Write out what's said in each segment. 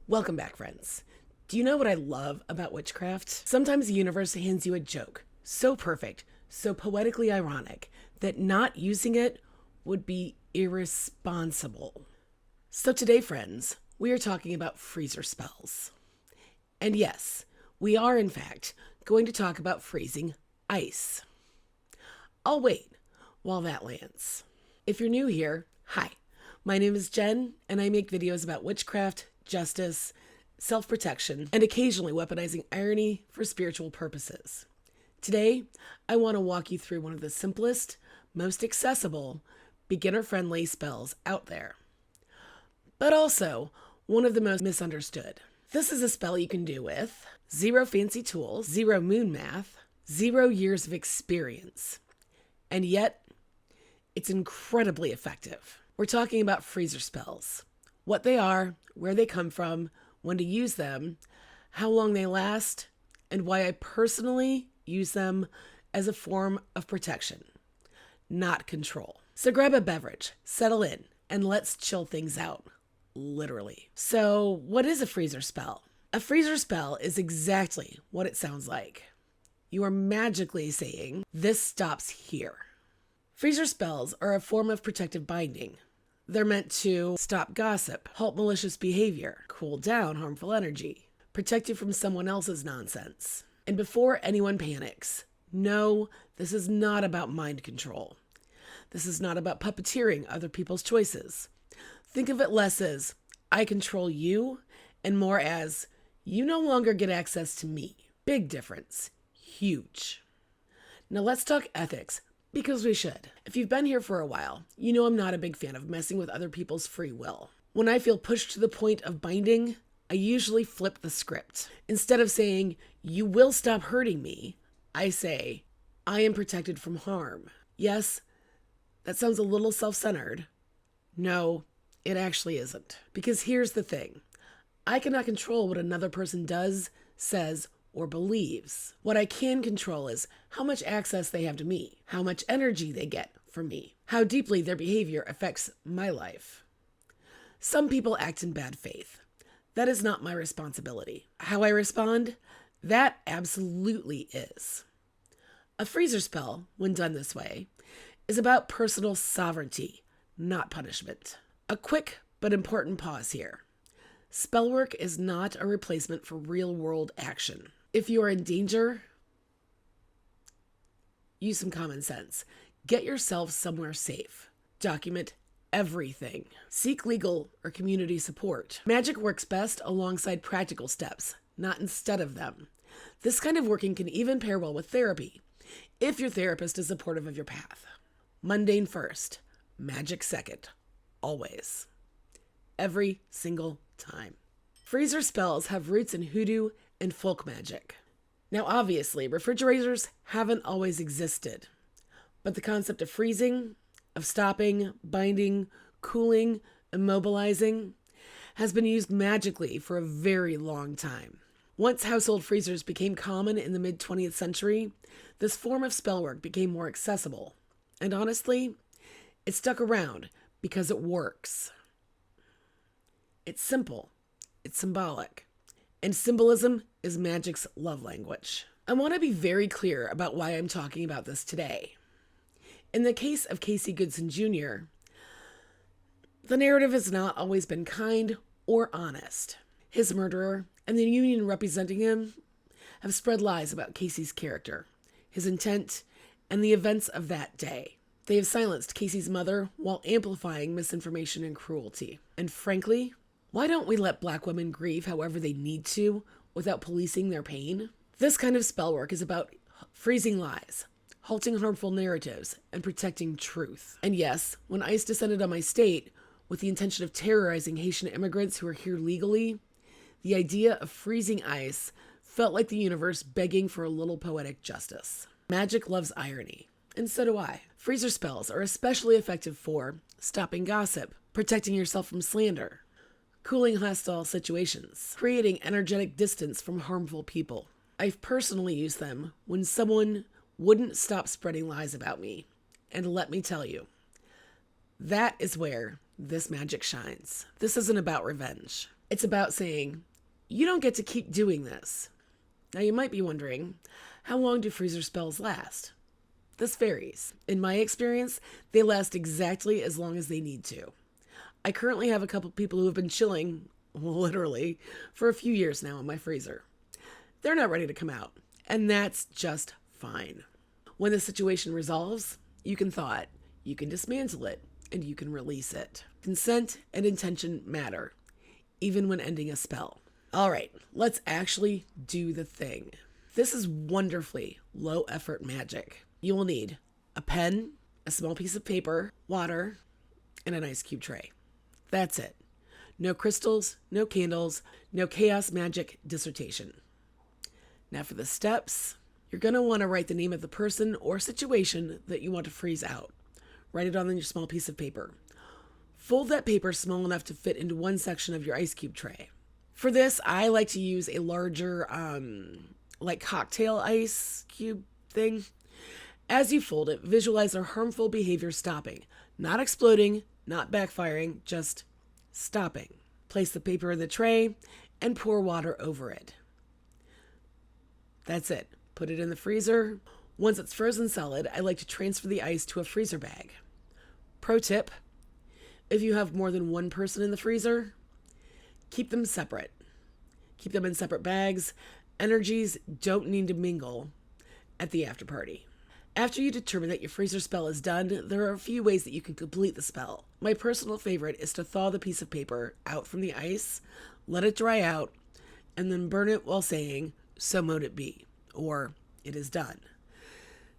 Welcome back, friends. Do you know what I love about witchcraft? Sometimes the universe hands you a joke so perfect, so poetically ironic, that not using it would be irresponsible. So today, friends, we are talking about freezer spells. And yes, we are in fact going to talk about freezing ice. I'll wait while that lands. If you're new here, hi. My name is Jen, and I make videos about witchcraft, justice, self-protection, and occasionally weaponizing irony for spiritual purposes. Today, I want to walk you through one of the simplest, most accessible, beginner-friendly spells out there. But also, one of the most misunderstood. This is a spell you can do with 0 fancy tools, 0 moon math, 0 years of experience. And yet, it's incredibly effective. We're talking about freezer spells. What they are, where they come from, when to use them, how long they last, and why I personally use them as a form of protection, not control. So grab a beverage, settle in, and let's chill things out, literally. So what is a freezer spell? A freezer spell is exactly what it sounds like. You are magically saying, this stops here. Freezer spells are a form of protective binding. They're meant to stop gossip, halt malicious behavior, cool down harmful energy, protect you from someone else's nonsense. And before anyone panics, no, this is not about mind control. This is not about puppeteering other people's choices. Think of it less as, I control you, and more as, you no longer get access to me. Big difference. Huge. Now let's talk ethics. Because we should. If you've been here for a while, you know I'm not a big fan of messing with other people's free will. When I feel pushed to the point of binding, I usually flip the script. Instead of saying, you will stop hurting me, I say, I am protected from harm. Yes, that sounds a little self-centered. No, it actually isn't. Because here's the thing. I cannot control what another person does, says, or believes. What I can control is how much access they have to me, how much energy they get from me, how deeply their behavior affects my life. Some people act in bad faith. That is not my responsibility. How I respond? That absolutely is. A freezer spell, when done this way, is about personal sovereignty, not punishment. A quick but important pause here. Spellwork is not a replacement for real-world action. If you are in danger, use some common sense. Get yourself somewhere safe. Document everything. Seek legal or community support. Magic works best alongside practical steps, not instead of them. This kind of working can even pair well with therapy, if your therapist is supportive of your path. Mundane first, magic second. Always. Every single time. Freezer spells have roots in hoodoo and folk magic. Now obviously, refrigerators haven't always existed, but the concept of freezing, of stopping, binding, cooling, immobilizing has been used magically for a very long time. Once household freezers became common in the mid-20th century, this form of spellwork became more accessible. And honestly, it stuck around because it works. It's simple. It's symbolic. And symbolism is magic's love language. I want to be very clear about why I'm talking about this today. In the case of Casey Goodson Jr., the narrative has not always been kind or honest. His murderer and the union representing him have spread lies about Casey's character, his intent, and the events of that day. They have silenced Casey's mother while amplifying misinformation and cruelty. And frankly, why don't we let Black women grieve however they need to without policing their pain? This kind of spellwork is about freezing lies, halting harmful narratives, and protecting truth. And yes, when ICE descended on my state with the intention of terrorizing Haitian immigrants who are here legally, the idea of freezing ICE felt like the universe begging for a little poetic justice. Magic loves irony, and so do I. Freezer spells are especially effective for stopping gossip, protecting yourself from slander, cooling hostile situations, creating energetic distance from harmful people. I've personally used them when someone wouldn't stop spreading lies about me. And let me tell you, that is where this magic shines. This isn't about revenge. It's about saying, you don't get to keep doing this. Now you might be wondering, how long do freezer spells last? This varies. In my experience, they last exactly as long as they need to. I currently have a couple people who have been chilling, literally, for a few years now in my freezer. They're not ready to come out, and that's just fine. When the situation resolves, you can thaw it, you can dismantle it, and you can release it. Consent and intention matter, even when ending a spell. All right, let's actually do the thing. This is wonderfully low effort magic. You will need a pen, a small piece of paper, water, and an ice cube tray. That's it. No crystals, no candles, no chaos magic dissertation. Now for the steps, you're going to want to write the name of the person or situation that you want to freeze out. Write it on your small piece of paper. Fold that paper small enough to fit into one section of your ice cube tray. For this, I like to use a larger, like cocktail ice cube thing. As you fold it, visualize their harmful behavior stopping. Not exploding, not backfiring, just stopping. Place the paper in the tray and pour water over it. That's it. Put it in the freezer. Once it's frozen solid, I like to transfer the ice to a freezer bag. Pro tip, if you have more than one person in the freezer, keep them separate. Keep them in separate bags. Energies don't need to mingle at the after party. After you determine that your freezer spell is done, there are a few ways that you can complete the spell. My personal favorite is to thaw the piece of paper out from the ice, let it dry out, and then burn it while saying, "So mote it be," or "It is done."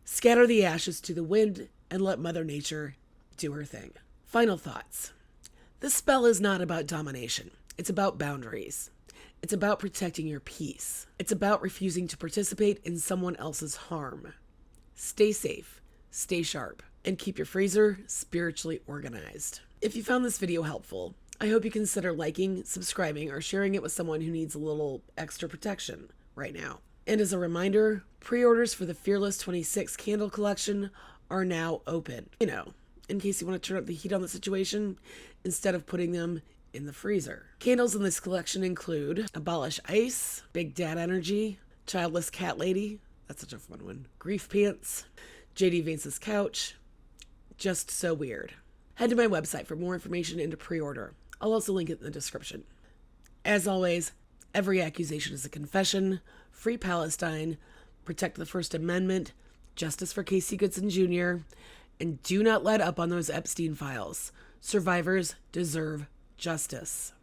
Scatter the ashes to the wind and let Mother Nature do her thing. Final thoughts. This spell is not about domination. It's about boundaries. It's about protecting your peace. It's about refusing to participate in someone else's harm. Stay safe, stay sharp, and keep your freezer spiritually organized. If you found this video helpful, I hope you consider liking, subscribing, or sharing it with someone who needs a little extra protection right now. And as a reminder, pre-orders for the Fearless 26 candle collection are now open. In case you want to turn up the heat on the situation instead of putting them in the freezer. Candles in this collection include Abolish Ice, Big Dad Energy, Childless Cat Lady, that's such a fun one, Grief Pants, JD Vance's Couch, Just So Weird. Head to my website for more information and to pre-order. I'll also link it in the description. As always, every accusation is a confession. Free Palestine, protect the First Amendment, justice for Casey Goodson Jr., and do not let up on those Epstein files. Survivors deserve justice.